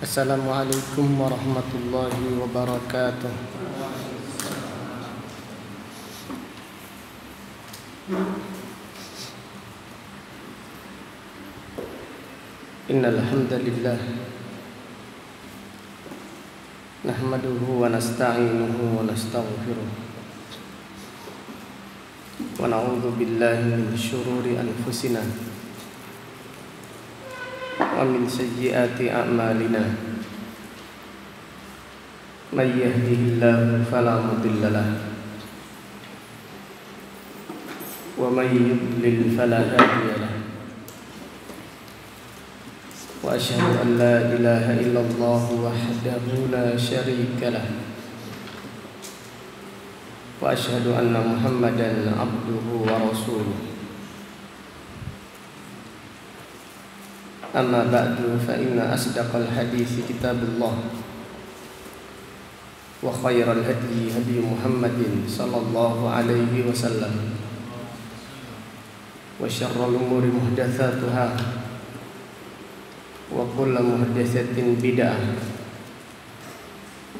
Assalamualaikum warahmatullahi wabarakatuh. Innal hamdalillah nahmaduhu wa nasta'inuhu wa nastaghfiruh wa na'udzu billahi min syururi anfusina wa min sayyiati a'malina. May yahdihillahu fala mudilla lahu wa may yudlil fala hadiya lahu. Wa asyhadu an la ilaha illallah wahdahu la syarika lahu wa asyhadu anna Muhammadan abduhu wa rasuluh. Amma ba'du fa inna asdaqal hadithi kitabullah wa khairal hadi hadi Muhammadin sallallahu alaihi wasallam wa syarrul umuri muhdatsatuha wa kullu muhdatsatin bid'ah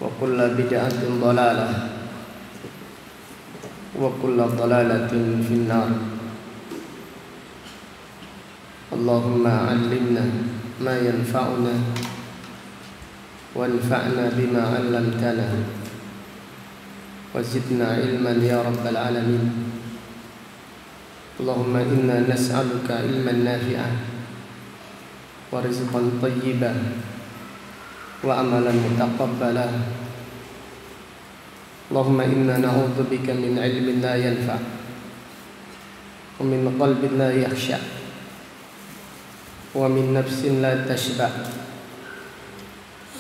wa kullu bid'atin dhalalah wa kullu dhalalatin finnar. Allahumma 'allimna ma yanfa'una wanfa'na bima 'allamtana wa zidna ilman ya rabbal alamin. Allahumma inna nas'aluka ilman nafi'an wa rizqan thayyiban wa amalan mutaqabbala. Allahumma inna na'udzubika min ilmin la yanfa' wa min qalbin la yakhsha' wa min nafsin la tashba'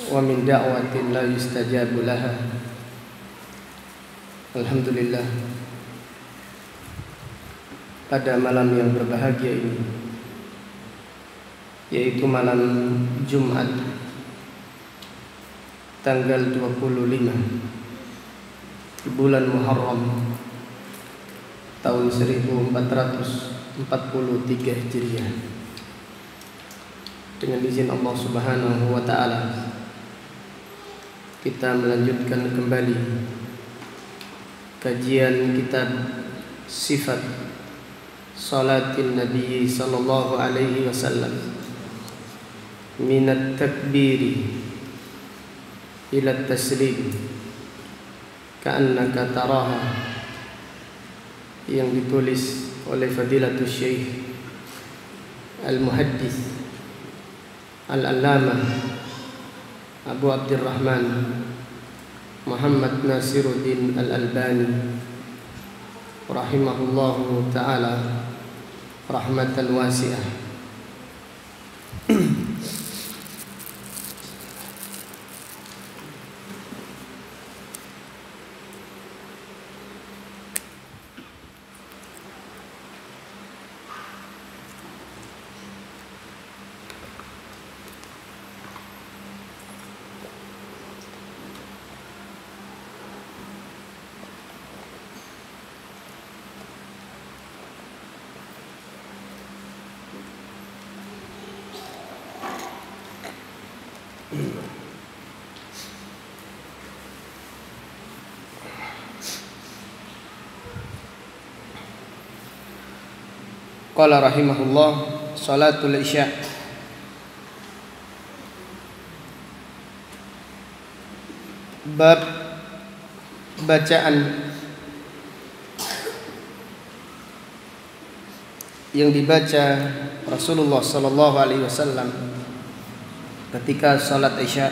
wa min da'watin la yustajabu laha. Alhamdulillah, pada malam yang berbahagia ini, yaitu malam Jumat tanggal 25 bulan Muharram tahun 1443 Hijriah, dengan izin Allah Subhanahu wa ta'ala kita melanjutkan kembali kajian kitab sifat salatin Nabi sallallahu alaihi wasallam minat takbiri ila taslim ka'annaka taraha, yang ditulis oleh Fadilatul Syekh Al-Muhaddits Al-Allamah Abu Abdurrahman Muhammad Nasiruddin Al-Albani rahimahullahu ta'ala rahmatan wasi'ah. Qala rahimahullah, salatul isya, bab bacaan yang dibaca Rasulullah sallallahu alaihi wasallam ketika salat isya.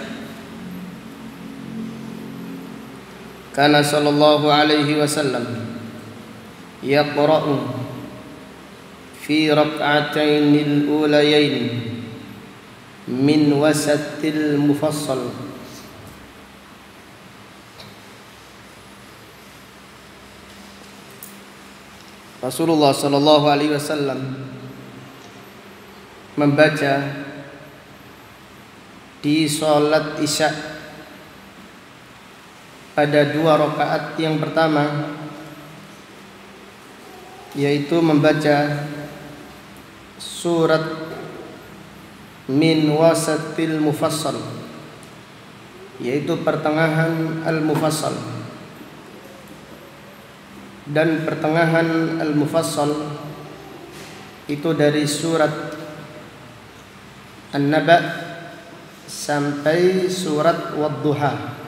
Kana sallallahu alaihi wasallam yaqra'u fi rak'atainil ulayain min wasatil mufassal. Rasulullah sallallahu alaihi wasallam membaca di salat isya pada 2 rakaat yang pertama, yaitu membaca surat min wasatil mufassal, yaitu pertengahan Al-Mufassal. Dan pertengahan Al-Mufassal itu dari surat An-Naba sampai surat Wad-Duha.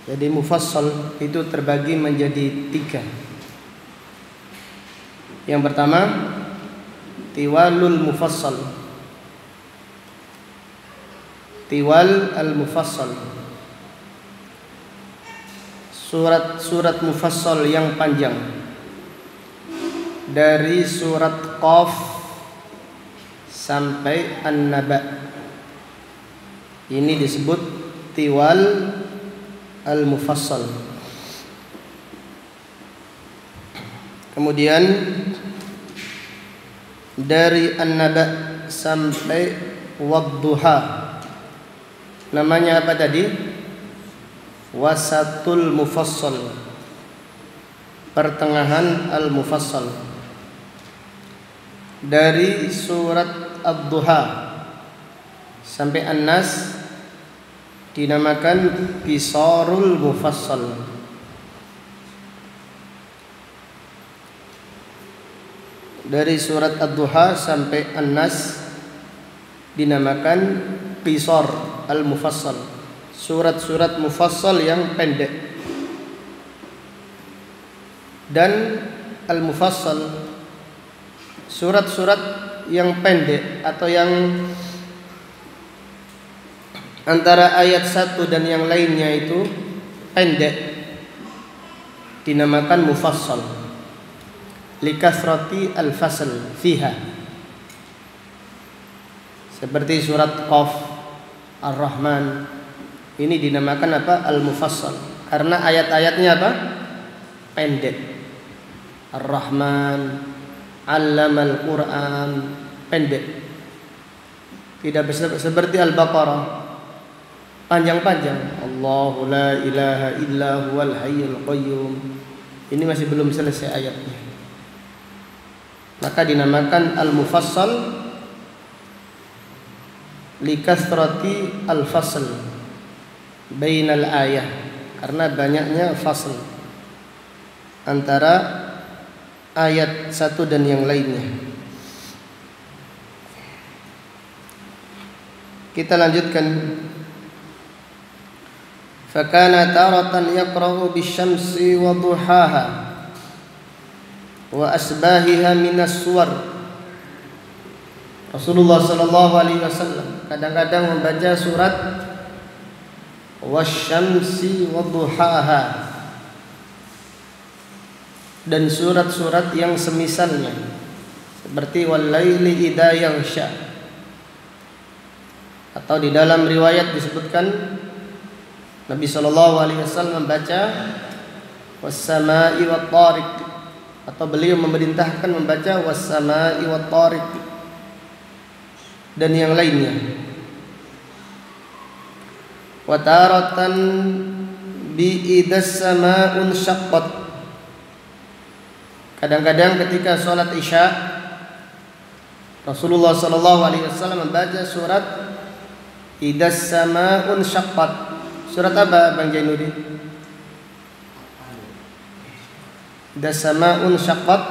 Jadi Mufassal itu terbagi menjadi 3. Yang pertama, Tiwalul Mufassal. Tiwal Al-Mufassal, surat-surat Mufassal yang panjang, dari surat Qaf sampai An-Naba. Ini disebut Tiwal Al-Mufassal. Kemudian dari An-Naba sampai Wad-Duha, namanya apa tadi? Wasatul Mufassal, pertengahan Al-Mufassal. Dari surat Ad-Duha sampai An-Nas dinamakan Qisarul Mufassal. Dari surat Ad-Duha sampai An-Nas dinamakan Qisar Al-Mufassal, surat-surat mufassal yang pendek. Dan Al-Mufassal, surat-surat yang pendek atau yang antara ayat satu dan yang lainnya itu pendek, dinamakan mufassal likathrati al-fasl fiha. Seperti surat Qaf, Ar-Rahman, ini dinamakan apa? Al-Mufassal, karena ayat-ayatnya apa? Pendek. Ar-Rahman, Allamal Quran, pendek. Tidak seperti Al-Baqarah, panjang-panjang. Allahu la ilaha illa huwal hayyul qayyum. Ini masih belum selesai ayatnya. Maka dinamakan Al-Mufassal likathrati al-fasl bainal ayah, karena banyaknya fasl antara ayat satu dan yang lainnya. Kita lanjutkan. Fakana taratan yaqra'u bisyamsi wa duhaha wa asbahiha minas suwar. Rasulullah sallallahu alaihi wasallam kadang-kadang membaca surat wasyamsi wa duhaha dan surat-surat yang semisalnya, seperti wal laili idza yaghsha, atau di dalam riwayat disebutkan Nabi sallallahu alaihi wasallam membaca was-samaa'i wat-tariq, atau beliau memerintahkan membaca was-samaa'i wat-tariq dan yang lainnya. Wa taratan bi idas samaa'un syaqqat. Kadang-kadang ketika sholat Isya Rasulullah sallallahu alaihi wasallam membaca surat idas samaa'un syaqqat. Surat apa Bang Jainuddin? Idas samaa'un syaqqat.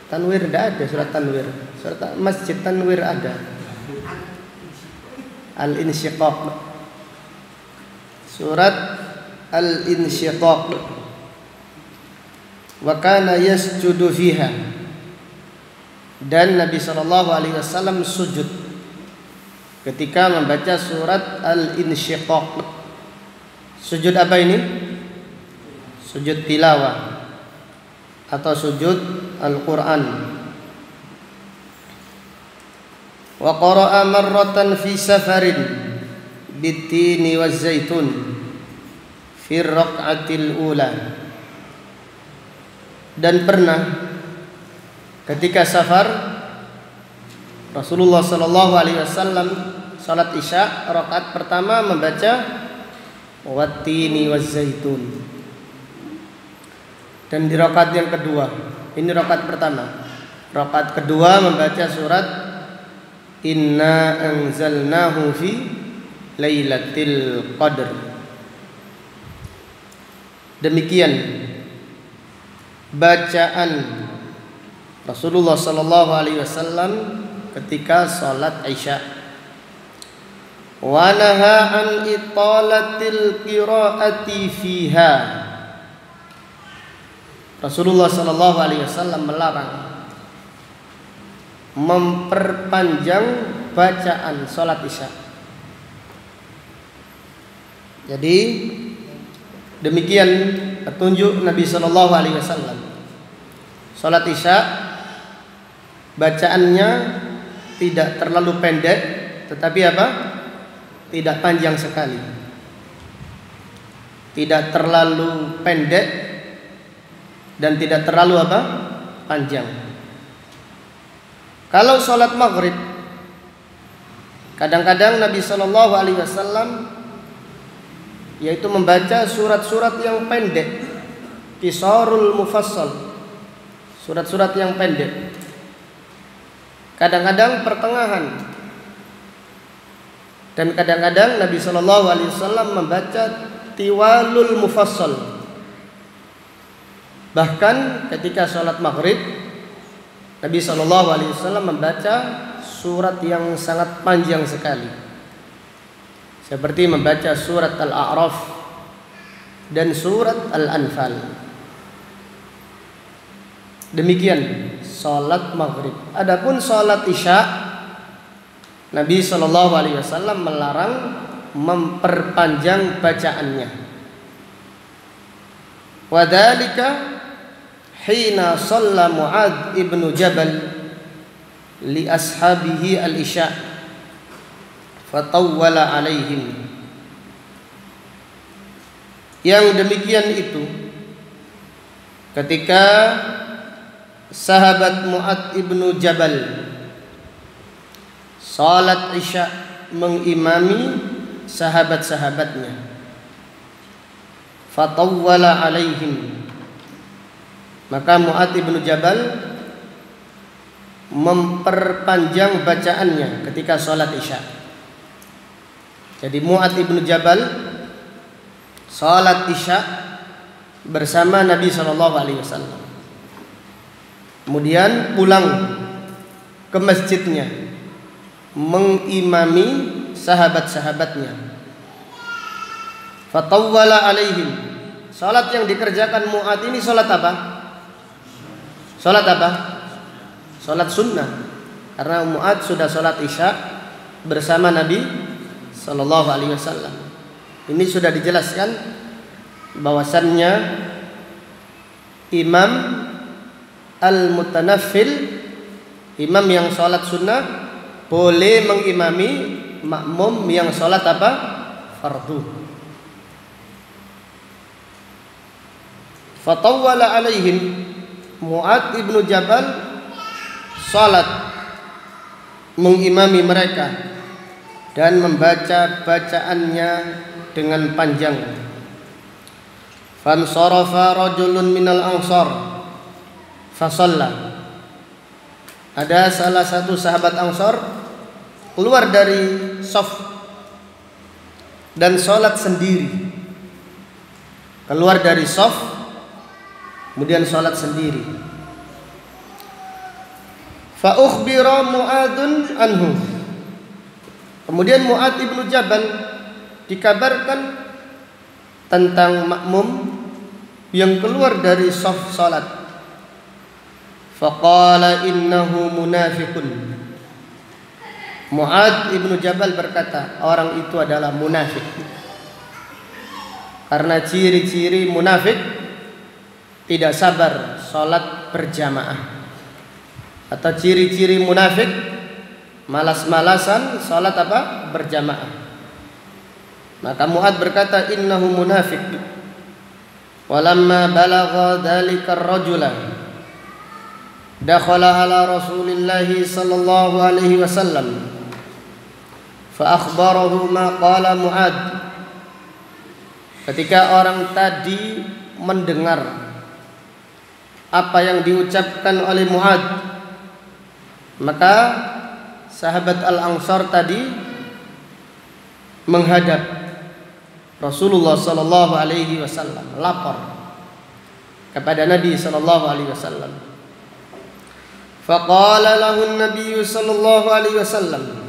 Tanwir tidak ada, surat Tanwir. Surat Masjid Tanwir ada. Al-Insyiqaq. Surat Al-Insyiqaq. Wa kana yasjudu fiha. Dan Nabi sallallahu alaihi wasallam sujud ketika membaca surat Al-Insyiqaq. Sujud apa ini? Sujud tilawah atau sujud Al-Quran. Wa qara'a marratan fi safarin bitini waz zaitun fi raq'atil ula. Dan pernah ketika safar Rasulullah sallallahu alaihi wasallam salat Isya rakaat pertama membaca wattini waz zaitun. Dan di rakaat yang kedua, ini rakaat pertama, rakaat kedua membaca surat Inna anzalnahu fi Lailatul Qadr. Demikian bacaan Rasulullah sallallahu alaihi wasallam ketika salat Isya. Wa naha an italatil qiraati fiha. Rasulullah sallallahu alaihi wasallam melarang memperpanjang bacaan salat Isya. Jadi demikian petunjuk Nabi sallallahu alaihi wasallam. Salat Isya bacaannya tidak terlalu pendek, tetapi apa? Tidak panjang sekali. Tidak terlalu pendek dan tidak terlalu apa? Panjang. Kalau salat maghrib, kadang-kadang Nabi sallallahu alaihi wasallam yaitu membaca surat-surat yang pendek, qisarul mufassal, surat-surat yang pendek. Kadang-kadang pertengahan, dan kadang-kadang Nabi sallallahu alaihi wasallam membaca tiwalul mufassal. Bahkan ketika sholat maghrib, Nabi sallallahu alaihi wasallam membaca surat yang sangat panjang sekali, seperti membaca surat Al-A'raf dan surat Al-Anfal. Demikian sholat maghrib. Adapun sholat isya, Nabi sallallahu alaihi wasallam melarang memperpanjang bacaannya. Wadhalika hina shalla Mu'adz ibnu Jabal li ashabihi al-isya fatawwala alaihim. Yang demikian itu ketika sahabat Mu'adz ibnu Jabal salat isya mengimami sahabat-sahabatnya, fatawwala alaihim, maka Mu'adz ibnu Jabal memperpanjang bacaannya ketika salat isya. Jadi Mu'adz ibnu Jabal salat isya bersama Nabi SAW. Kemudian pulang ke masjidnya mengimami sahabat-sahabatnya. Fatawwala alaihim. Salat yang dikerjakan Mu'adz ini salat apa? Salat apa? Salat sunnah. Karena Mu'adz sudah salat isya bersama Nabi sallallahu alaihi wasallam. Ini sudah dijelaskan bahwasannya imam al-mutanaffil, imam yang salat sunnah, boleh mengimami makmum yang salat apa? Fardu. Fatawwala alaihim, Mu'adz ibnu Jabal salat mengimami mereka dan membaca bacaannya dengan panjang. Fansarafa rajulun minal ansar fasalla. Ada salah satu sahabat Ansar keluar dari shaf dan salat sendiri. Keluar dari shaf kemudian salat sendiri. Fa ukhbira Mu'adzun anhu. Kemudian Mu'adz ibnu Jabal dikabarkan tentang makmum yang keluar dari shaf salat. Faqala innahu munafiqun. Mu'adz ibnu Jabal berkata, orang itu adalah munafik. Karena ciri-ciri munafik tidak sabar salat berjamaah, atau ciri-ciri munafik malas-malasan salat apa? Berjamaah. Maka Mu'adz berkata, innahu munafik. Walamma balagha dzalika ar-rajula dakhala ala Rasulillahi sallallahu alaihi wasallam fa akhbarahu ma qala Mu'adz. Ketika orang tadi mendengar apa yang diucapkan oleh Mu'adz, maka sahabat Al-Ansar tadi menghadap Rasulullah sallallahu alaihi wasallam, lapor kepada Nabi sallallahu alaihi wasallam. Faqala lahu an-nabiy sallallahu alaihi wasallam.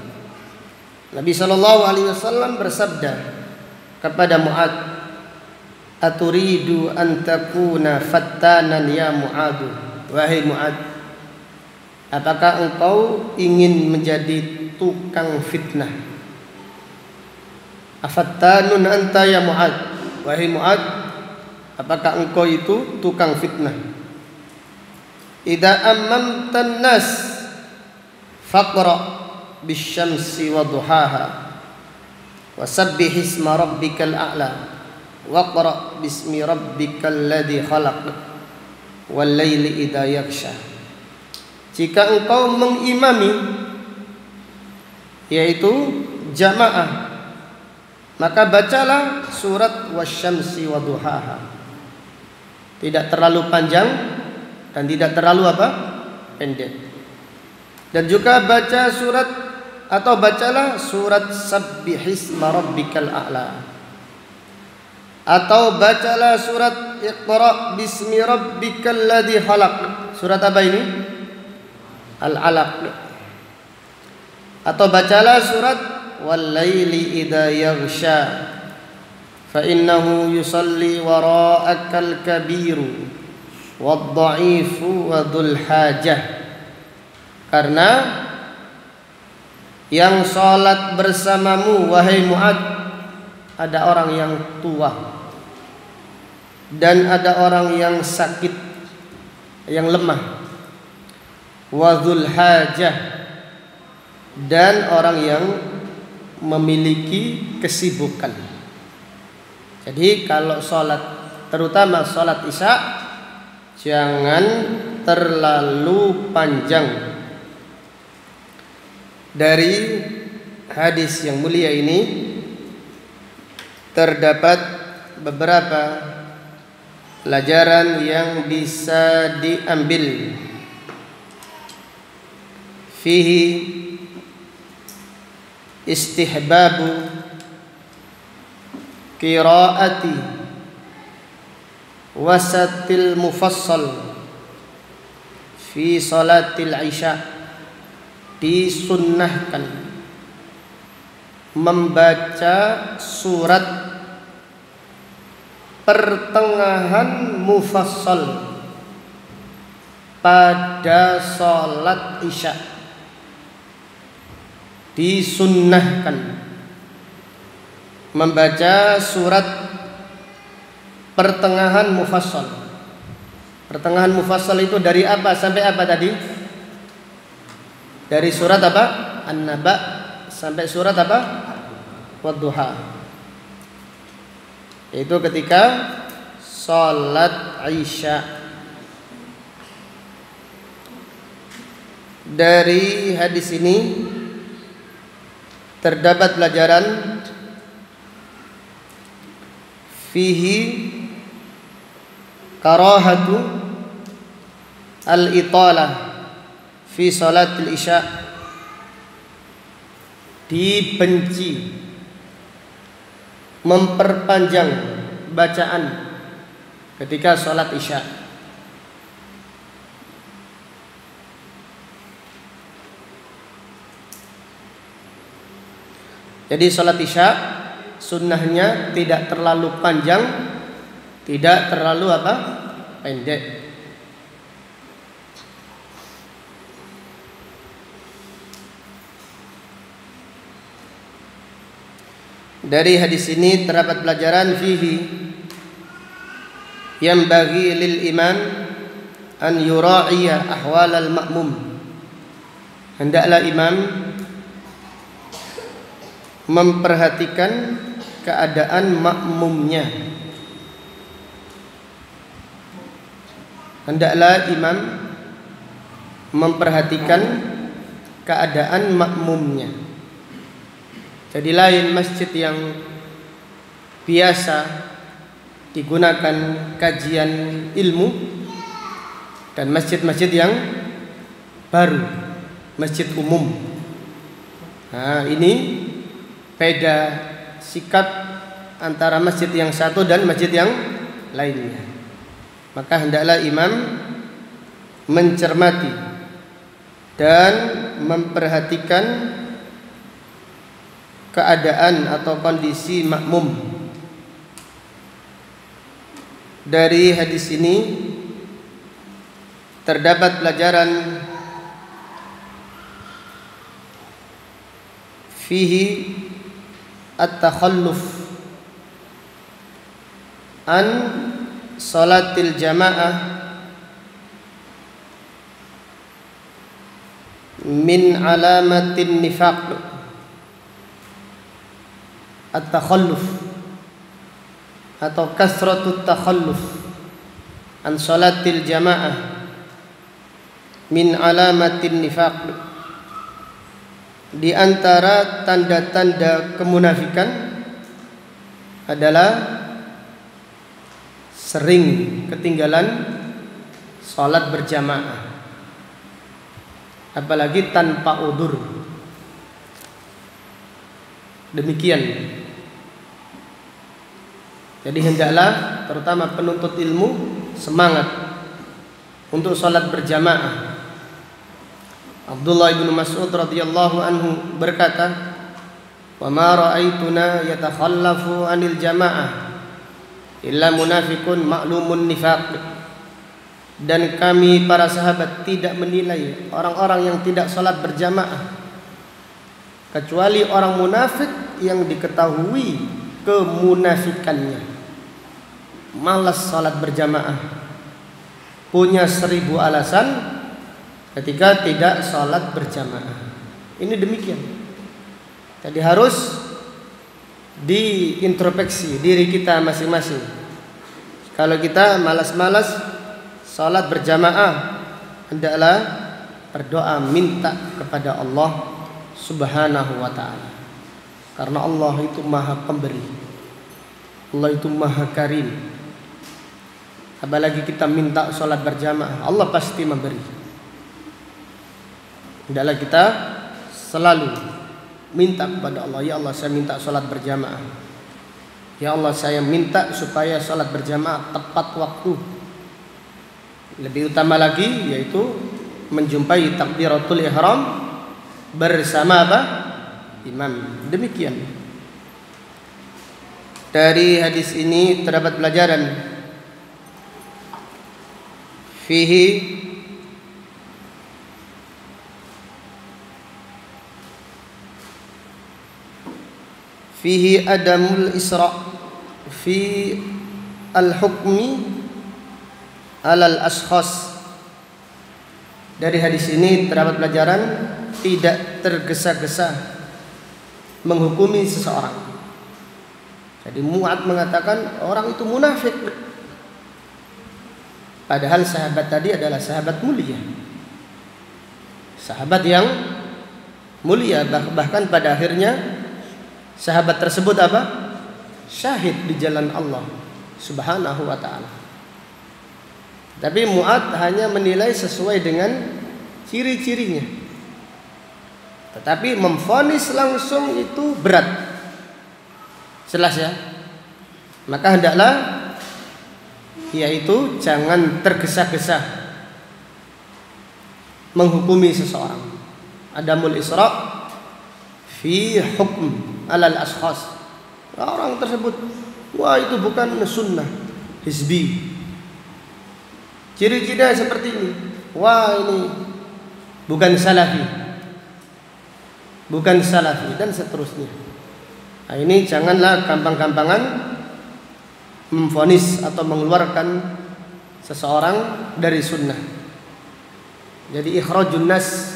Nabi sallallahu alaihi wasallam bersabda kepada Mu'ad, "Aturidu an takuna fattanan ya Mu'ad?" Wahai Mu'ad, apakah engkau ingin menjadi tukang fitnah? Afattanun anta ya Mu'ad? Wahai Mu'ad, apakah engkau itu tukang fitnah? Idza ammamtan nas faqra bisyamsi wa duhaha wasabbih isma rabbikal a'la waqra bismi rabbikal ladzi khalaq wal laili idza yaghsha. Jika engkau mengimami, yaitu jamaah, maka bacalah surat wasyamsi wa duhaha. Tidak terlalu panjang dan tidak terlalu pendek. Dan juga baca surat atau bacalah surat sabbihisma rabbikal a'la, atau bacalah surat Iqra bismi rabbikal ladzi khalaq. Surat apa ini? Al-Alaq. Atau bacalah surat wal laili idza yaghsha fa innahu yusalli wara'akal kabiru wad dha'ifu wa dzul hajah. Karena yang salat bersamamu wahai Mu'ad ada orang yang tua dan ada orang yang sakit, yang lemah, wa dzul hajah, dan orang yang memiliki kesibukan. Jadi kalau sholat, terutama sholat isya, jangan terlalu panjang. Dari hadis yang mulia ini terdapat beberapa pelajaran yang bisa diambil. Fihi istihbabu qiraati wasatil mufassal fi salatil isya. Disunnahkan membaca surat pertengahan mufassal pada salat isya. Disunnahkan membaca surat pertengahan mufassal. Pertengahan mufassal itu dari apa sampai apa tadi? Dari surat apa? An-Naba sampai surat apa? Wadduha. Itu ketika salat isya. Dari hadis ini terdapat pelajaran fihi karahatu al-italah fi salatil isya. Dibenci memperpanjang bacaan ketika salat isya. Jadi salat isya sunnahnya tidak terlalu panjang, tidak terlalu pendek. Dari hadis ini terdapat pelajaran fihi yang bagi lil imam an yura'iya ahwal al ma'mum. Hendaklah imam memperhatikan keadaan makmumnya. Hendaklah imam memperhatikan keadaan makmumnya. Jadi lain masjid yang biasa digunakan kajian ilmu dan masjid-masjid yang baru, masjid umum. Nah, ini beda sikap antara masjid yang satu dan masjid yang lainnya. Maka hendaklah imam mencermati dan memperhatikan keadaan atau kondisi makmum. Dari hadis ini terdapat pelajaran fihi at-takhalluf an salatil jamaah min alamatin nifaq. At-takhalluf atau kasratut takhalluf an salatil jamaah min alamatin nifaq. Di antara tanda-tanda kemunafikan adalah sering ketinggalan salat berjamaah, apalagi tanpa udzur. Demikian. Jadi hendaklah terutama penuntut ilmu semangat untuk salat berjamaah. Abdullah bin Mas'ud radhiyallahu anhu berkata, "Wa ma ra'aituna yatakhallafu 'anil jamaah illa munafiqun ma'lumun nifaq." Dan kami para sahabat tidak menilai orang-orang yang tidak salat berjamaah kecuali orang munafik yang diketahui kemunafikannya, malas salat berjamaah, punya 1000 alasan ketika tidak salat berjamaah. Ini demikian. Jadi harus diintrospeksi diri kita masing-masing. Kalau kita malas-malas salat berjamaah, hendaklah berdoa minta kepada Allah Subhanahu wa ta'ala. Karena Allah itu maha pemberi, Allah itu maha karim. Apalagi kita minta salat berjamaah, Allah pasti memberi. Hendaklah kita selalu minta kepada Allah, ya Allah saya minta salat berjamaah, ya Allah saya minta supaya salat berjamaah tepat waktu. Lebih utama lagi yaitu menjumpai takbiratul ihram bersama apa? Imam. Demikian. Dari hadis ini terdapat pelajaran fihi adamul isra fi al-hukmi alal ashkhas. Dari hadis ini terdapat pelajaran tidak tergesa-gesa menghukumi seseorang. Jadi Mu'ad mengatakan orang itu munafik, padahal sahabat tadi adalah sahabat mulia, sahabat yang mulia. Bahkan pada akhirnya sahabat tersebut apa? Syahid di jalan Allah Subhanahu wa ta'ala. Tapi Mu'ad hanya menilai sesuai dengan ciri-cirinya, tetapi memvonis langsung itu berat. Jelas ya? Maka hendaklah yaitu jangan tergesa-gesa menghukumi seseorang. Adamul isra fi hukm alal ashkhas. Orang tersebut, wah itu bukan sunnah, hizbi. Ciri-cirinya seperti ini. Wah ini bukan salafi, bukan salafi, dan seterusnya. Nah, ini janganlah gampang-gampangan memvonis atau mengeluarkan seseorang dari sunnah. Jadi ikhrajun nas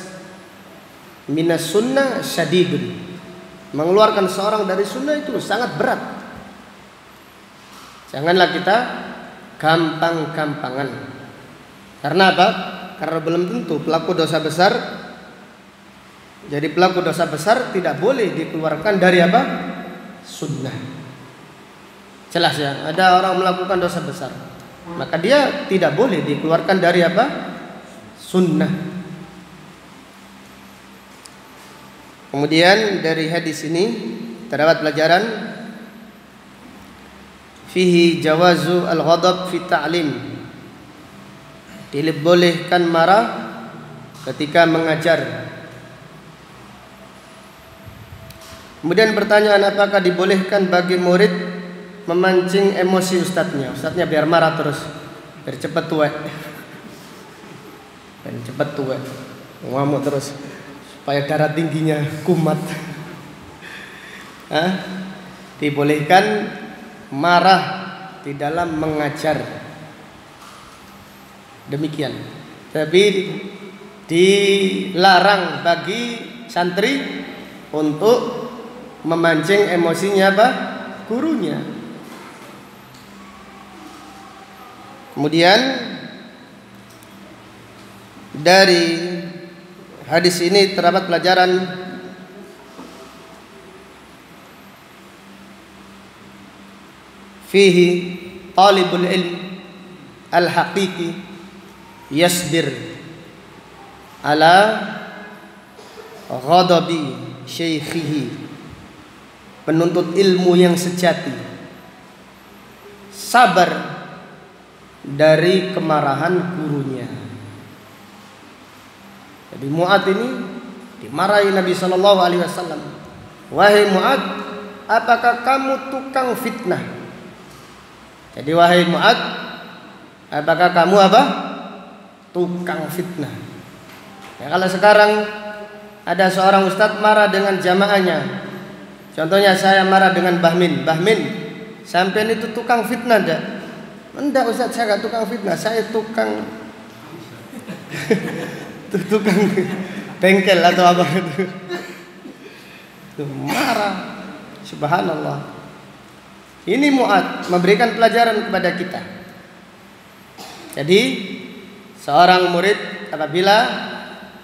minas sunnah syadidun. Mengeluarkan seorang dari sunnah itu sangat berat. Janganlah kita gampang-gampangan. Karena apa? Karena belum tentu pelaku dosa besar. Jadi pelaku dosa besar tidak boleh dikeluarkan dari apa? Sunnah. Jelas ya? Ada orang melakukan dosa besar, maka dia tidak boleh dikeluarkan dari apa? Sunnah. Kemudian dari hadis ini terdapat pelajaran fihi jawazu al-ghadab fi ta'lim. Dibolehkan marah ketika mengajar. Kemudian pertanyaan, apakah dibolehkan bagi murid memancing emosi ustadznya? Ustadznya biar marah terus, biar cepat tua, biar cepat tua, ngamuk terus, supaya darah tingginya kumat. Dibolehkan marah di dalam mengajar. Demikian. Tapi dilarang bagi santri untuk memancing emosinya gurunya. Kemudian dari hadis ini terdapat pelajaran fihi talibul ilm al-haqiqi yasbir ala ghadabi syaikhihi. Penuntut ilmu yang sejati sabar dari kemarahan gurunya. Jadi Mu'ad ini dimarahi Nabi Shallallahu Alaihi Wasallam. Wahai Mu'ad, apakah kamu tukang fitnah? Jadi wahai Mu'ad, apakah kamu tukang fitnah? Ya, kalau sekarang ada seorang ustadz marah dengan jamaahnya, contohnya saya marah dengan Bahmin, sampean itu tukang fitnah enggak? Enggak Ustaz, saya enggak tukang fitnah, saya tukang tukang bengkel atau apa itu. Marah. Subhanallah. Ini Mu'ad memberikan pelajaran kepada kita. Jadi seorang murid apabila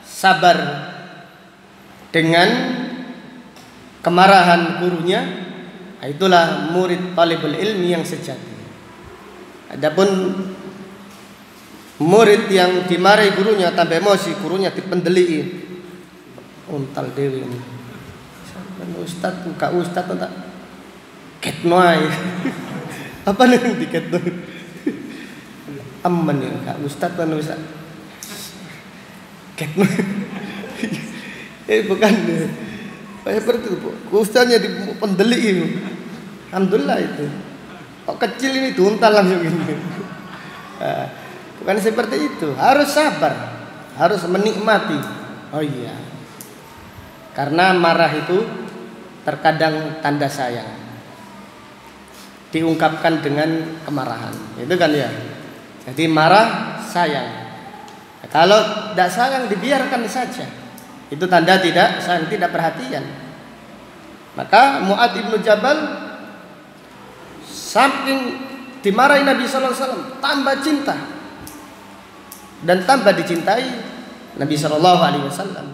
sabar dengan kemarahan gurunya, itulah murid talibul ilmi yang sejati. Adapun murid yang dimarahi gurunya tambah emosi, gurunya dipendeli, untal dewi ini. Ustaz buka ustaz tak ketnoy. Apa nih diketnoy? Aman ya kak ustaz kan ustaz. Ketnoy. Bukan. Seperti itu, ustaznya dipendeli. Alhamdulillah itu. Kok kecil ini diuntal langsung ini. Bukan seperti itu. Harus sabar, harus menikmati. Oh iya. Karena marah itu terkadang tanda sayang. Diungkapkan dengan kemarahan. Itu kan ya. Jadi marah sayang. Kalau tidak sayang dibiarkan saja. Itu tanda tidak sayang, tidak perhatian. Maka Mu'ad ibnu Jabal saking dimarahi Nabi Sallallahu Alaihi Wasallam tambah cinta dan tambah dicintai Nabi Sallallahu Alaihi Wasallam.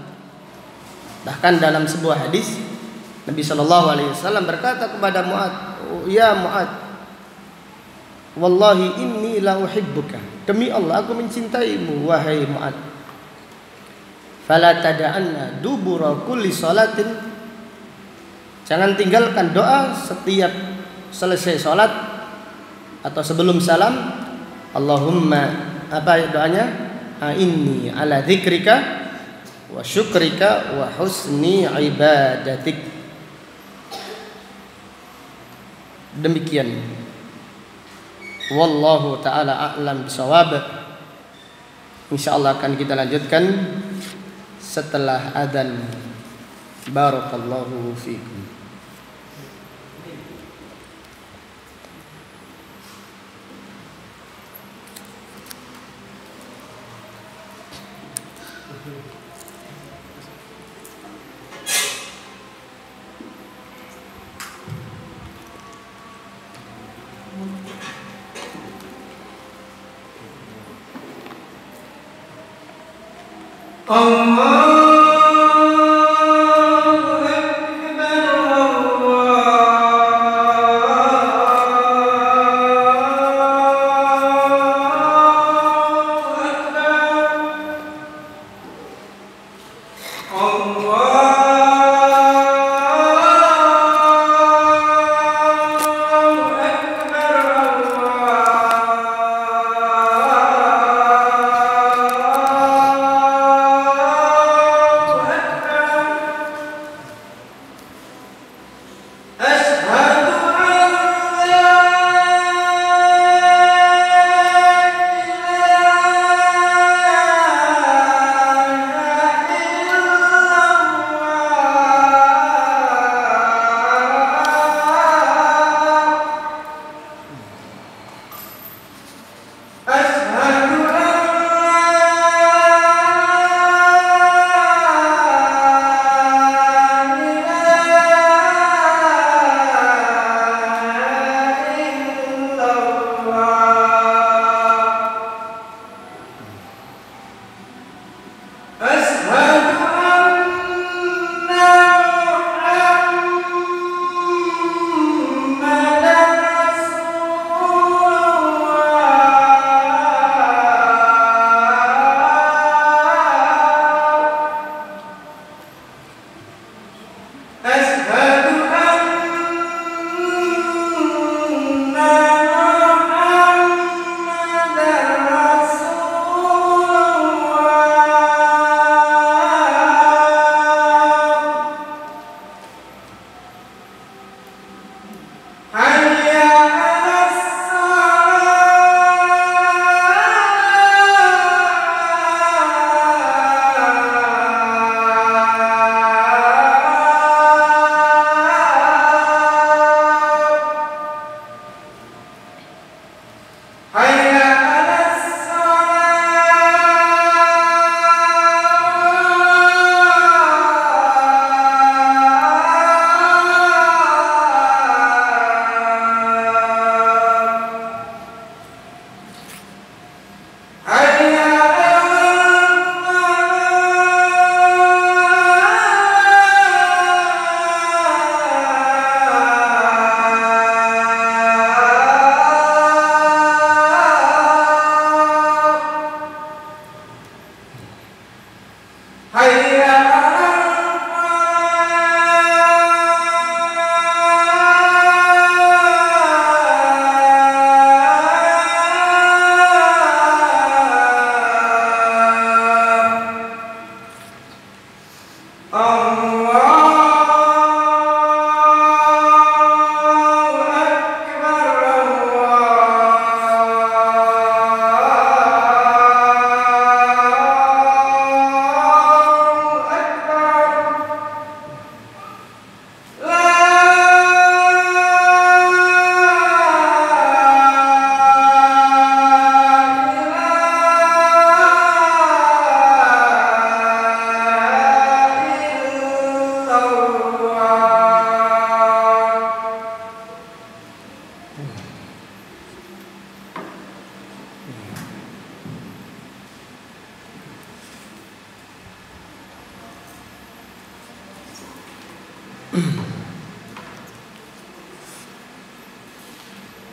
Bahkan dalam sebuah hadis Nabi Sallallahu Alaihi Wasallam berkata kepada Mu'ad, ya Mu'ad, wallahi inni la uhibbuka. Demi Allah aku mencintaimu wahai Mu'ad. Fala tada'anna dubura kulli salatin. Jangan tinggalkan doa setiap selesai salat atau sebelum salam. Allahumma, apa doanya? Inni ala dzikrika wa syukrika wa husni ibadatik. Demikian. Wallahu ta'ala a'lam bishawab. Insyaallah akan kita lanjutkan setelah adzan. Barakallahu fikum. Allah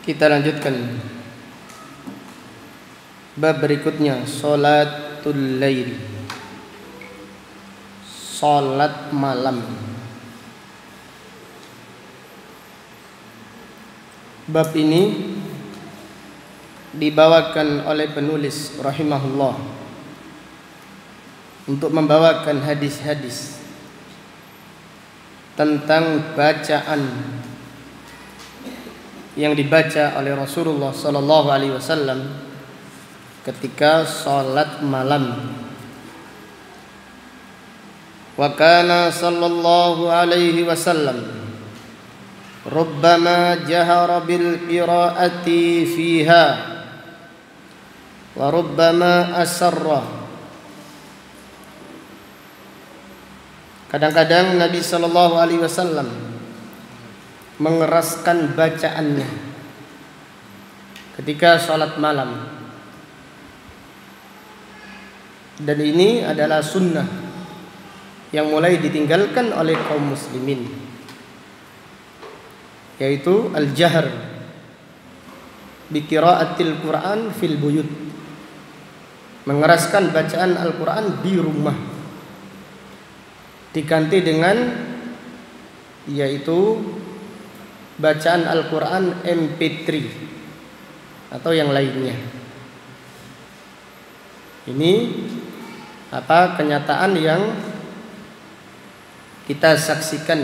Kita lanjutkan bab berikutnya, sholatul lail, salat malam. Bab ini dibawakan oleh penulis rahimahullah untuk membawakan hadis-hadis tentang bacaan yang dibaca oleh Rasulullah sallallahu alaihi wasallam ketika salat malam. Wa kana sallallahu alaihi wasallam rubbama jahara bil qiraati fiha wa rubbama asarra. Kadang-kadang Nabi sallallahu alaihi wasallam mengeraskan bacaannya ketika salat malam, dan ini adalah sunnah yang mulai ditinggalkan oleh kaum muslimin, yaitu al-jahr bi qiraatil Quran fil buyut, mengeraskan bacaan Al-Quran di rumah, diganti dengan yaitu bacaan Al-Quran MP3 atau yang lainnya. Ini kenyataan yang kita saksikan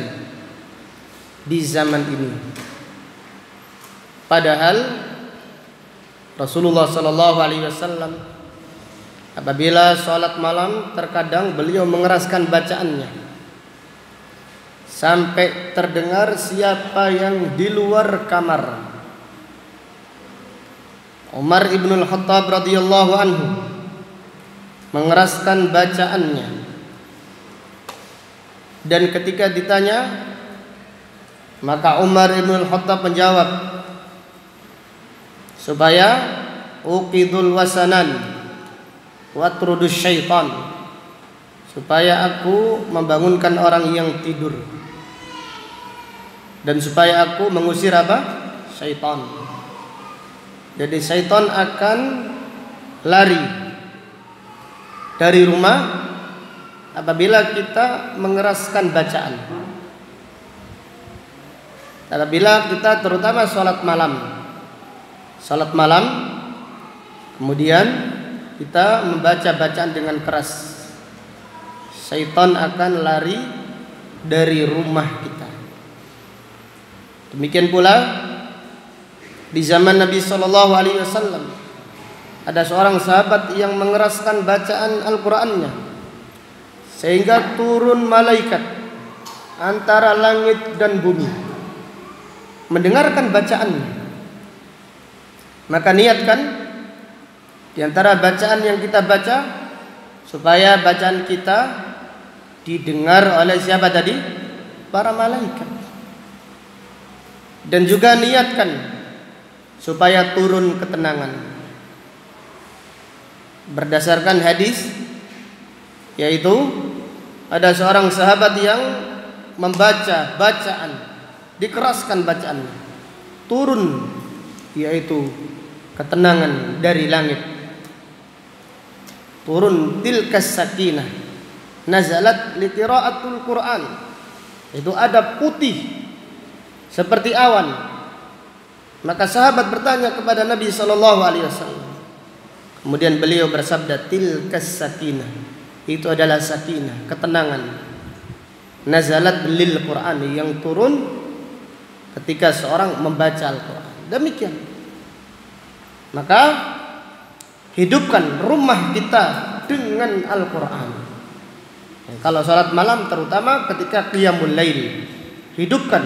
di zaman ini. Padahal Rasulullah sallallahu alaihi wasallam apabila salat malam terkadang beliau mengeraskan bacaannya sampai terdengar siapa yang di luar kamar. Umar ibn al-Khattab radhiyallahu anhu mengeraskan bacaannya, dan ketika ditanya, maka Umar ibn al-Khattab menjawab, supaya uqidul wasanan watrudus syaitan, supaya aku membangunkan orang yang tidur dan supaya aku mengusir syaitan. Jadi syaitan akan lari dari rumah apabila kita mengeraskan bacaan. Apabila kita terutama salat malam kemudian kita membaca bacaan dengan keras, syaitan akan lari dari rumah kita. Demikian pula di zaman Nabi sallallahu alaihi wasallam ada seorang sahabat yang mengeraskan bacaan Al-Qur'annya sehingga turun malaikat antara langit dan bumi mendengarkan bacaannya. Maka niatkan di antara bacaan yang kita baca supaya bacaan kita didengar oleh siapa tadi? Para malaikat. Dan juga niatkan supaya turun ketenangan. Berdasarkan hadis, yaitu ada seorang sahabat yang membaca bacaan, dikeraskan bacaannya, turun yaitu ketenangan dari langit. Turun tilkas sakinah nazalat li qiraatul Quran. Itu ada putih seperti awan. Maka sahabat bertanya kepada Nabi sallallahu alaihi wasallam. Kemudian beliau bersabda, tilkas sakinah, itu adalah sakinah, ketenangan. Nazalat lil Quran, yang turun ketika seorang membaca Al-Quran. Demikian. Maka hidupkan rumah kita dengan Al-Quran. Kalau salat malam terutama ketika qiyamul lail, hidupkan.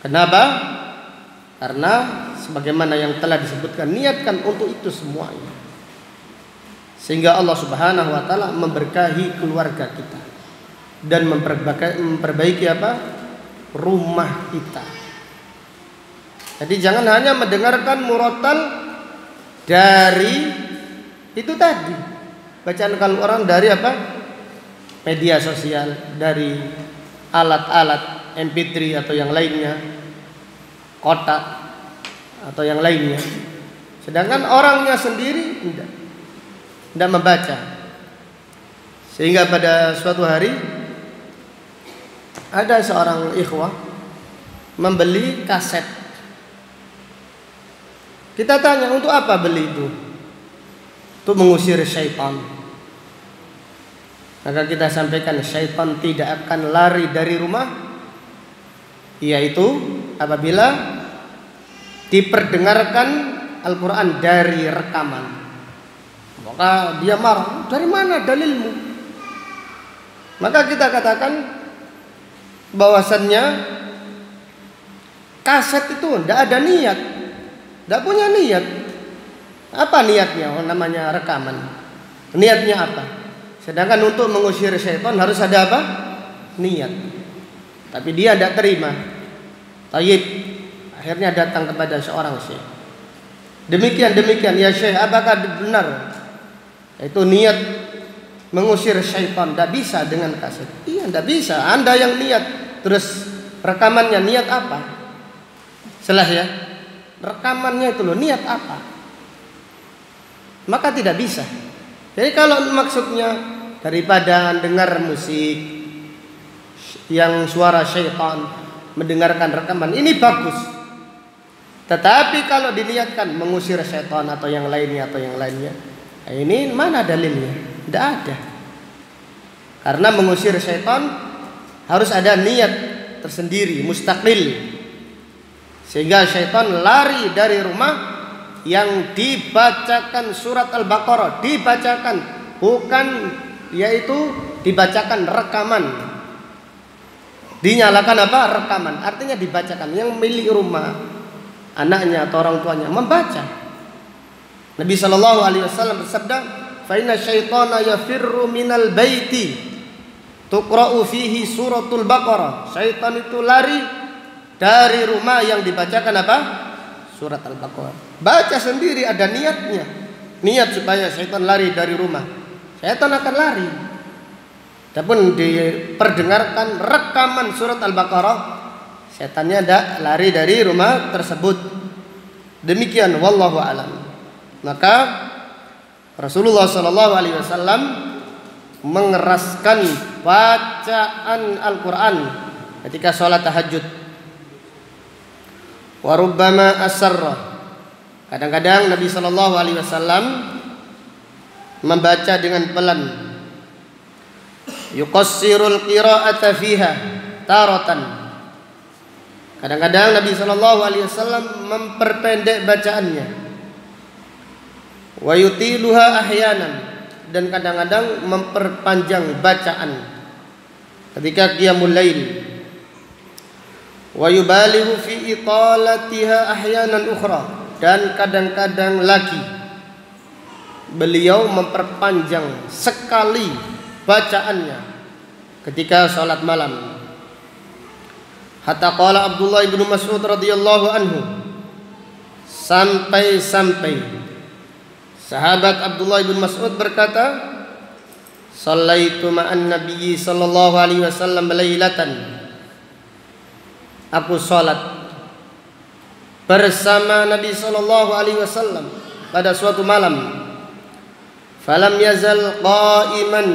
Kenapa? Karena sebagaimana yang telah disebutkan, niatkan untuk itu semuanya, sehingga Allah Subhanahu wa taala memberkahi keluarga kita dan memperbaiki rumah kita. Jadi jangan hanya mendengarkan murotal dari itu tadi, bacaan Al-Quran dari media sosial, dari alat-alat MP3 atau yang lainnya, kotak, atau yang lainnya. Sedangkan orangnya sendiri tidak membaca. Sehingga pada suatu hari ada seorang ikhwah membeli kaset. Kita tanya, untuk apa beli itu? Untuk mengusir syaitan. Maka kita sampaikan, syaitan tidak akan lari dari rumah, yaitu apabila diperdengarkan Al-Quran dari rekaman. Maka dia marah, dari mana dalilmu? Maka kita katakan bahwasannya kaset itu tidak ada niat, tidak punya niat. Apa niatnya? Namanya rekaman. Niatnya apa? Sedangkan untuk mengusir syaitan harus ada apa? Niat. Tapi dia tidak terima. Tayyib. Akhirnya datang kepada seorang syekh. Demikian ya syekh, apakah benar itu niat mengusir syaitan? Tidak bisa dengan kaset. Iya, tidak bisa. Anda yang niat, terus rekamannya niat apa? Salah ya. Rekamannya itu loh, niat apa? Maka tidak bisa. Jadi kalau maksudnya daripada dengar musik yang suara syaitan, mendengarkan rekaman, ini bagus. Tetapi kalau diniatkan mengusir syaitan atau yang lainnya, ini mana dalilnya? Tidak ada. Karena mengusir syaitan harus ada niat tersendiri, mustaqil. Sehingga syaitan lari dari rumah yang dibacakan surat Al-Baqarah, dibacakan, bukan yaitu dibacakan rekaman. Dinyalakan apa? Rekaman. Artinya dibacakan. Yang milik rumah, anaknya atau orang tuanya membaca. Nabi SAW bersabda, "Fa inna syaitana yafirru minal baiti tuqra'u fihi suratul Baqarah." Syaitan itu lari dari rumah yang dibacakan apa? Surat Al-Baqarah. Baca sendiri, ada niatnya. Niat supaya syaitan lari dari rumah. Syaitan akan lari. Adapun diperdengarkan rekaman surat Al-Baqarah, setannya tidak lari dari rumah tersebut. Demikian, wallahu a'lam. Maka Rasulullah SAW mengeraskan bacaan Al-Quran ketika sholat tahajud. Wa rubbama asarra. Kadang-kadang Nabi SAW membaca dengan pelan. Yuqassirul qira'ata fiha taratan. Kadang-kadang Nabi SAW memperpendek bacaannya. Wa yutiluha ahyanan, dan kadang-kadang memperpanjang bacaan ketika qiyamul lail. Wa yubalighu fi italatiha ahyanan ukhra, dan kadang-kadang lagi beliau memperpanjang sekali bacaannya ketika salat malam. Hatta qala Abdullah bin Mas'ud radhiyallahu anhu, sampai sahabat Abdullah bin Mas'ud berkata, "Shallaitu ma'an nabiyyi sallallahu alaihi wasallam lailatan." Aku salat bersama Nabi sallallahu alaihi wasallam pada suatu malam. Falam yazal qa'iman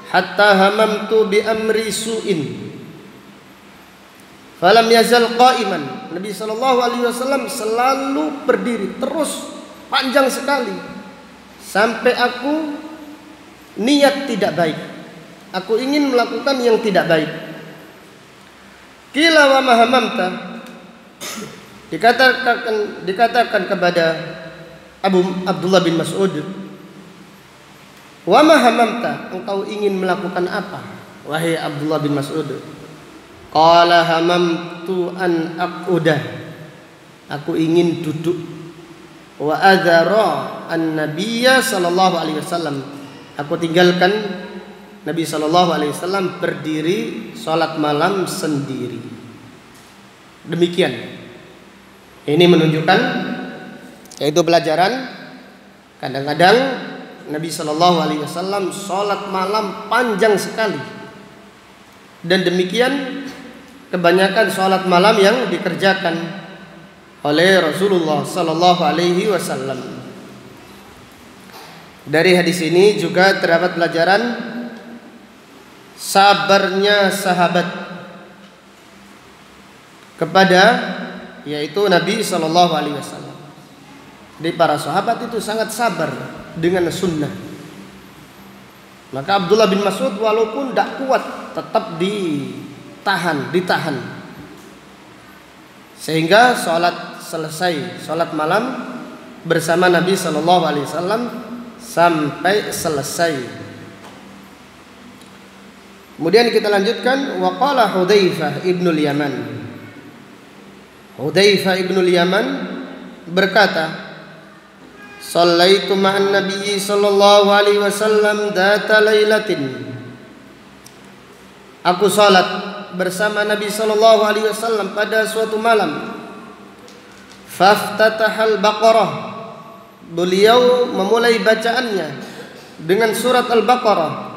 hatta hamamtu bi amri su'in. Falam yazal qa'iman. Nabi sallallahu alaihi wasallam selalu berdiri terus, panjang sekali, sampai aku niat tidak baik. Aku ingin melakukan yang tidak baik. Qila wa ma hamamta. Dikatakan kepada Abdullah bin Mas'ud, wa ma hamamta, engkau ingin melakukan apa wahai Abdullah bin Mas'ud? Qala hamamtu an aquda, aku ingin duduk. Wa adzara an-nabiyya sallallahu alaihi wasallam, aku tinggalkan Nabi sallallahu alaihi wasallam berdiri salat malam sendiri. Demikian. Ini menunjukkan, yaitu pelajaran, kadang-kadang Nabi sallallahu alaihi wasallam salat malam panjang sekali. Dan demikian kebanyakan salat malam yang dikerjakan. oleh Rasulullah sallallahu alaihi wasallam. Dari hadis ini juga terdapat pelajaran sabarnya sahabat kepada yaitu Nabi sallallahu alaihi wasallam. Jadi para sahabat itu sangat sabar dengan sunnah. Maka Abdullah bin Mas'ud walaupun tidak kuat tetap ditahan. Sehingga selesai sholat malam bersama Nabi sallallahu alaihi wasallam sampai selesai. Kemudian kita lanjutkan, wa qala Hudzaifah ibnul Yaman. Hudzaifah ibnul Yaman berkata, "Shallaitu ma'an Nabi sallallahu alaihi wasallam dzata lailatin." Aku salat bersama Nabi sallallahu alaihi wasallam pada suatu malam. Faftatahal Baqarah. Beliau memulai bacaannya dengan surat Al-Baqarah.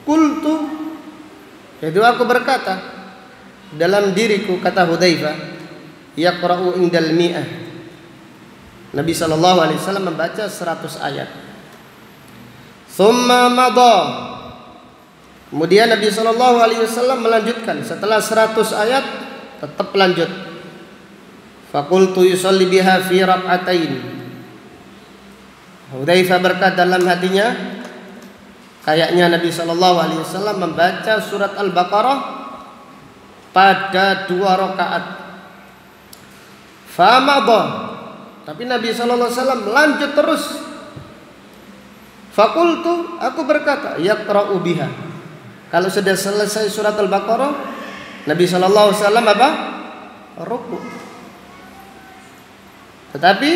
Qultu, yaitu aku berkata dalam diriku, kata Hudzaifah, yaqra'u indal mi'ah. Nabi sallallahu alaihi wasallam membaca 100 ayat. Tsumma madha. Kemudian Nabi sallallahu alaihi wasallam melanjutkan setelah 100 ayat tetap lanjut. Faqultu yusalli biha fi rak'atain. Hudzaifah berkata dalam hatinya, kayaknya Nabi sallallahu alaihi wasallam membaca surat Al-Baqarah pada 2 rakaat. Famadha. Tapi Nabi sallallahu alaihi wasallam lanjut terus. Faqultu, aku berkata, yaqra'u biha. Kalau sudah selesai surat Al-Baqarah, Nabi sallallahu alaihi wasallam apa? Ruku'. Tetapi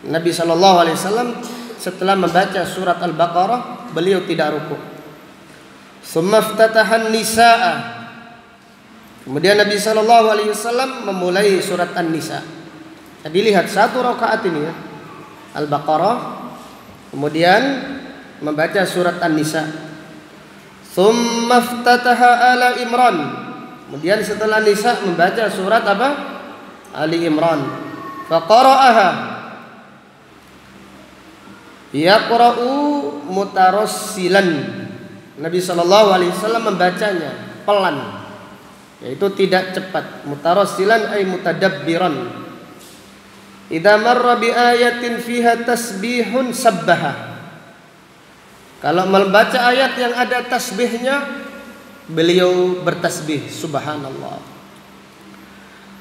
Nabi sallallahu alaihi wasallam setelah membaca surat Al-Baqarah, beliau tidak ruku'. Tsumma iftatahan Nisaa. Kemudian Nabi sallallahu alaihi wasallam memulai surat An-Nisa. Jadi lihat 1 rakaat ini ya, Al-Baqarah, kemudian membaca surat An-Nisa. Tsumma iftataha Ala Imran. Kemudian setelah Nisa membaca surat apa? Ali Imran. Faqara'aha. Yaqra'u mutarassilan. Nabi sallallahu alaihi wasallam membacanya pelan, yaitu tidak cepat. Mutarassilan ay mutadabbiran. Idza marra bi ayatin fiha tasbihun sabbaha. Kalau membaca ayat yang ada tasbihnya, beliau bertasbih subhanallah.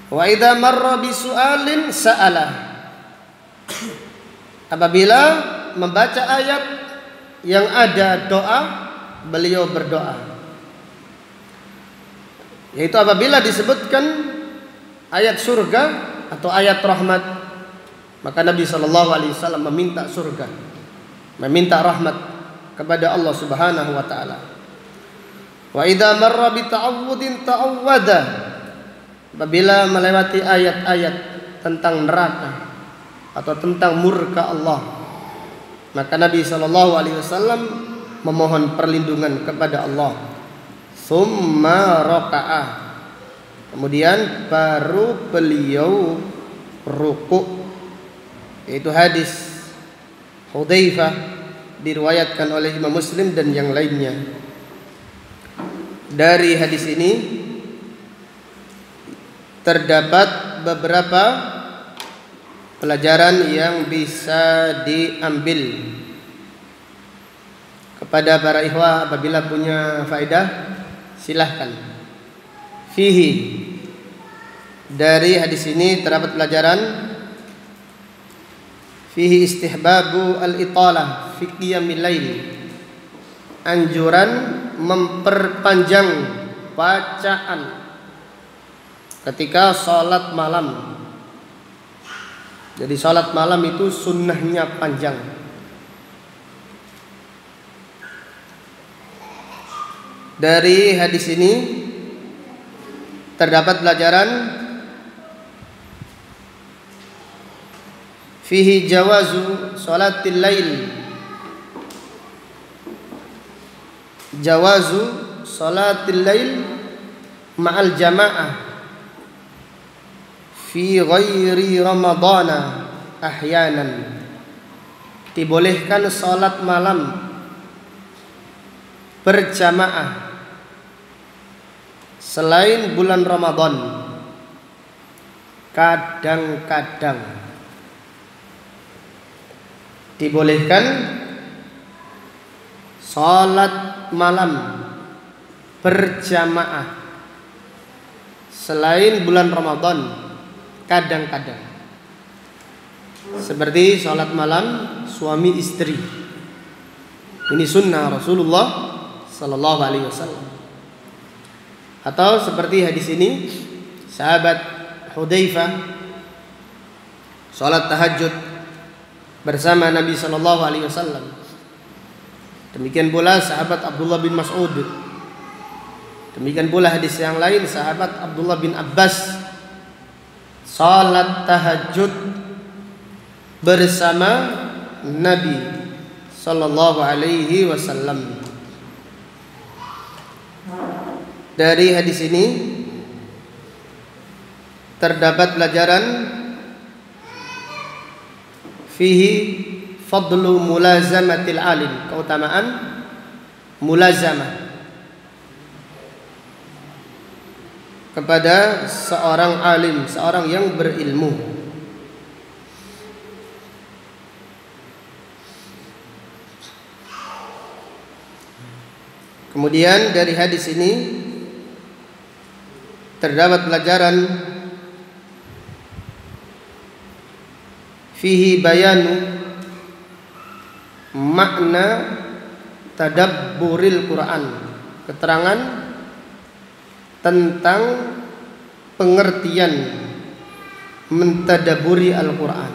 Wa idza marra bi su'alin sa'ala. Apabila membaca ayat yang ada doa, beliau berdoa. Yaitu apabila disebutkan ayat surga atau ayat rahmat, maka Nabi sallallahu alaihi wasallam meminta surga, meminta rahmat kepada Allah Subhanahu wa taala. Wa idza marra bi ta'awudin ta'awwada. Apabila melewati ayat-ayat tentang neraka atau tentang murka Allah, maka Nabi sallallahu alaihi wasallam memohon perlindungan kepada Allah. Tsumma raka'ah. Kemudian baru beliau ruku'. Yaitu hadis Hudzaifah diriwayatkan oleh Imam Muslim dan yang lainnya. Dari hadis ini terdapat beberapa pelajaran yang bisa diambil kepada para ikhwah. Apabila punya faedah, silahkan. Fihi, dari hadis ini terdapat pelajaran fihi istihbabu al-italah fi qiyamil lail. Anjuran memperpanjang bacaan ketika sholat malam. Jadi sholat malam itu sunnahnya panjang. Dari hadis ini terdapat pelajaran fihi jawazu sholatil lail. Jawazu sholatil lail ma'al jamaah fi ghairi ramadhana ahyanan. Dibolehkan salat malam berjamaah selain bulan Ramadan kadang-kadang. Dibolehkan salat malam berjamaah selain bulan Ramadan kadang-kadang. Seperti salat malam suami istri. Ini sunnah Rasulullah sallallahu alaihi wasallam. Atau seperti hadis ini sahabat Hudzaifah salat tahajud bersama Nabi sallallahu alaihi wasallam. Demikian pula sahabat Abdullah bin Mas'ud. Demikian pula hadis yang lain sahabat Abdullah bin Abbas salat tahajud bersama Nabi sallallahu alaihi wasallam. Dari hadis ini terdapat pelajaran fihi fadlu mulazamatil alim, keutamaan mulazamah kepada seorang alim, seorang yang berilmu. Kemudian dari hadis ini terdapat pelajaran fihi bayanu makna tadabburil Quran, keterangan tentang pengertian mentadaburi Al-Quran.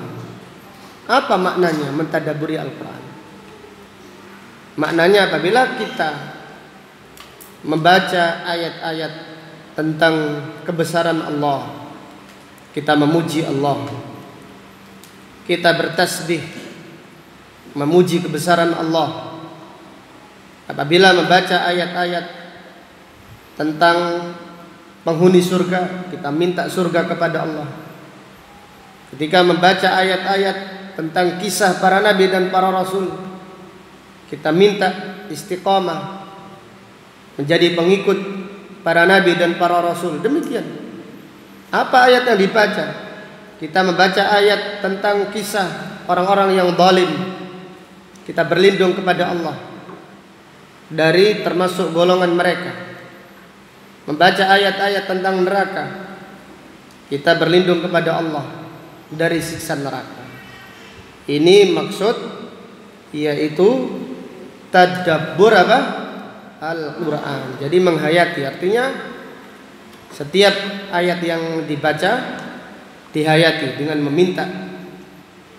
Apa maknanya mentadaburi Al-Quran? Maknanya apabila kita membaca ayat-ayat tentang kebesaran Allah, kita memuji Allah, kita bertasbih memuji kebesaran Allah. Apabila membaca ayat-ayat tentang penghuni surga, kita minta surga kepada Allah. Ketika membaca ayat-ayat tentang kisah para nabi dan para rasul, kita minta istiqamah menjadi pengikut para nabi dan para rasul. Demikian. Apa ayat yang dibaca? Kita membaca ayat tentang kisah orang-orang yang zalim, kita berlindung kepada Allah dari termasuk golongan mereka. Membaca ayat-ayat tentang neraka, kita berlindung kepada Allah dari siksa neraka. Ini maksud, yaitu tadabbur apa? Al-Quran. Jadi menghayati, artinya setiap ayat yang dibaca dihayati dengan meminta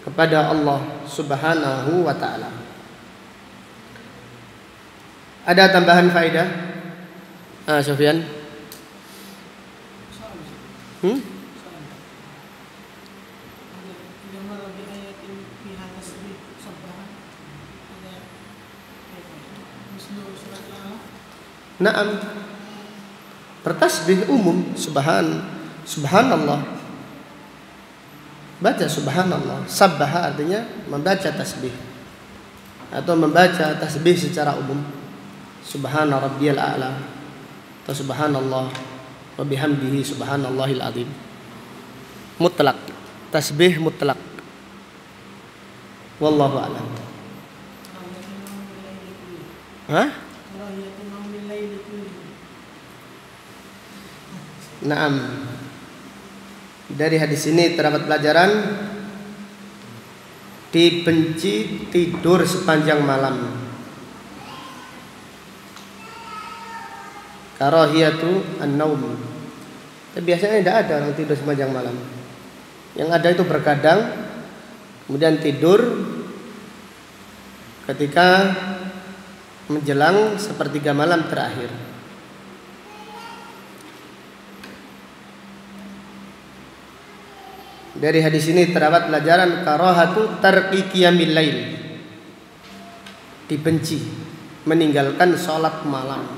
kepada Allah Subhanahu wa ta'ala. Ada tambahan faedah? Sofyan? Naam. Bertasbih umum, subhanallah. Baca subhanallah. Sabbaha artinya membaca tasbih atau membaca tasbih secara umum. Subhana rabbiyal a'la atau subhanallah wa bihamdihi subhanallahil azim. Mutlak, tasbih mutlak. Wallahu a'lam. Naam. Dari hadis ini terdapat pelajaran dibenci tidur sepanjang malam. Karahiyatu an-naum. Tapi biasanya tidak ada orang tidur sepanjang malam. Yang ada itu berkadang, kemudian tidur ketika menjelang sepertiga malam terakhir. Dari hadis ini terdapat pelajaran karahatu tarki qiyamil lail. Dibenci meninggalkan salat malam.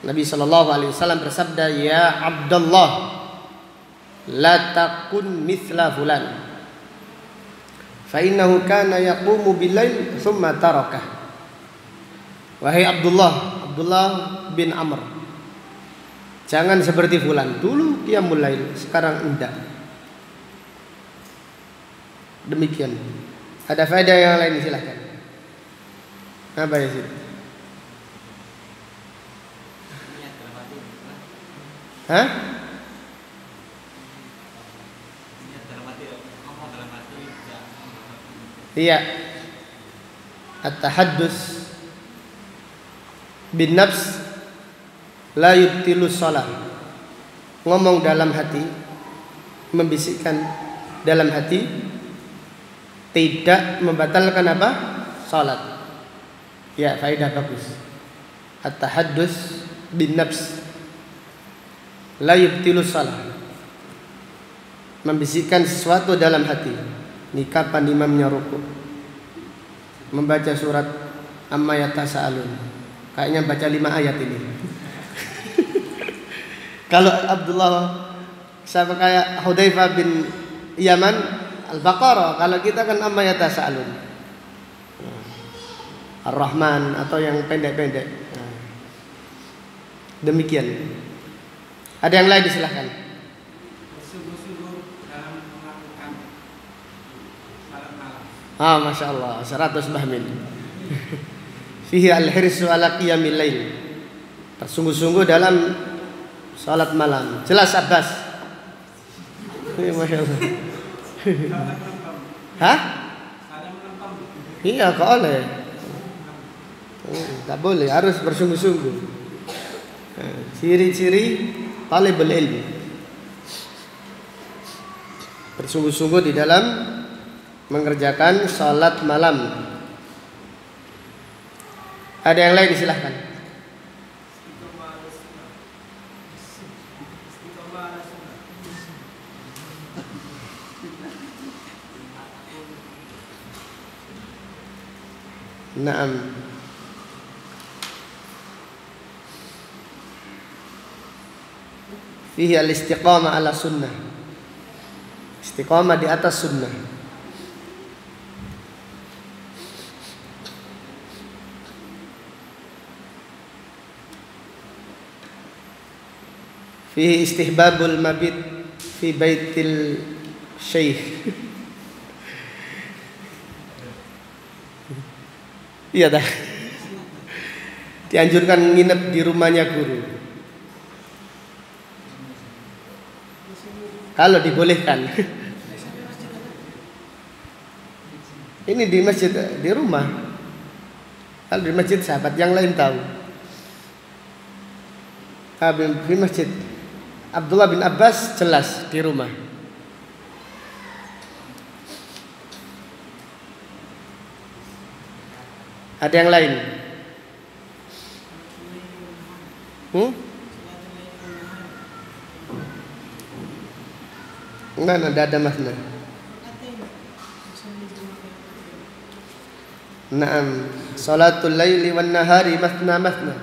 Nabi sallallahu alaihi wasallam bersabda, "Ya Abdullah, la takun mithla fulan fa innahu kana yaqumu bil-lail thumma tarakah. Wahai Abdullah bin Amr, jangan seperti fulan, dulu qiyamul lail, sekarang enggak. Demikian. Ada faedah yang lain, silakan. Apa ya sih? Hah? Iya. At-tahaddus bin nafs la yubtilu shalah. Ngomong dalam hati, membisikkan dalam hati tidak membatalkan apa? Salat. Ya, faedah bagus. At-tahaddus bin nafs la yubtilu shalah. Membisikkan sesuatu dalam hati. Ini kapan imamnya rukuk, membaca surat Amma Yatasaalun. Kayaknya baca 5 ayat ini. Kalau Abdullah sama kayak Hudzaifah bin Yaman Al-Baqarah, kalau kita kan Amma Yatasaalun, Ar-Rahman atau yang pendek-pendek. Demikian. Ada yang lain, disilahkan. Masya Allah, 100 bahmin. Fihi al-hirsu ala qiyamil lail. Bersungguh-sungguh dalam salat malam. Jelas Abbas? Masya Allah. Hah? Iya, kok oleh? Tak boleh, harus bersungguh-sungguh. Ciri-ciri talibul ilmi, bersungguh-sungguh di dalam mengerjakan salat malam. Ada yang lain, silahkan. Naam. Fihi al-istiqamah ala sunnah. Istiqamah di atas sunnah. Fihi istihbabul mabit fi baitil syekh. Iya dah. Dianjurkan nginep di rumahnya guru, kalau dibolehkan. Ini di masjid, di rumah. Kalau di masjid sahabat yang lain tahu. Di masjid Abdullah bin Abbas jelas di rumah. Ada yang lain? Enggak ada makna. Naam, salatul laili wan nahari mathna mathna.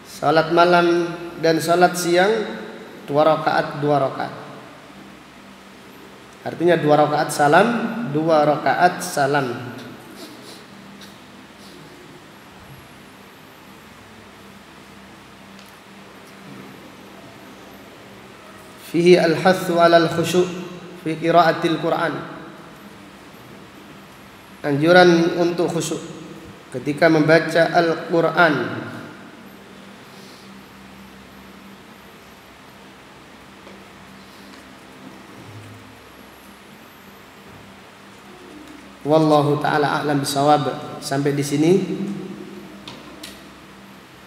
Salat malam dan salat siang 2 rakaat. Artinya 2 rakaat salam, 2 rakaat salam. Fihi al-hathu 'ala al-khusyu' fi qira'atil Qur'an. Anjuran untuk khusyuk ketika membaca Al-Qur'an. Wallahu taala a'lam bisawab. Sampai di sini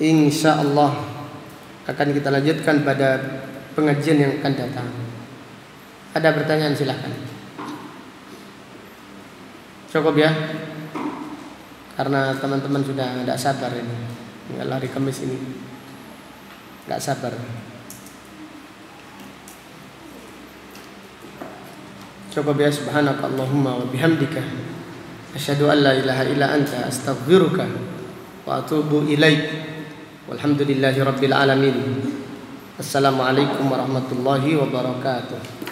insyaallah akan kita lanjutkan pada pengajian yang akan datang. Ada pertanyaan, silakan. Cukup ya? Karena teman-teman sudah tidak sabar ini. Nggak lari Kamis ini. Nggak sabar. Cukup ya. Subhanakallahumma wa bihamdika asyhadu an la ilaha illa anta astaghfiruka wa atubu ilaik. Walhamdulillahi rabbil alamin. Assalamualaikum warahmatullahi wabarakatuh.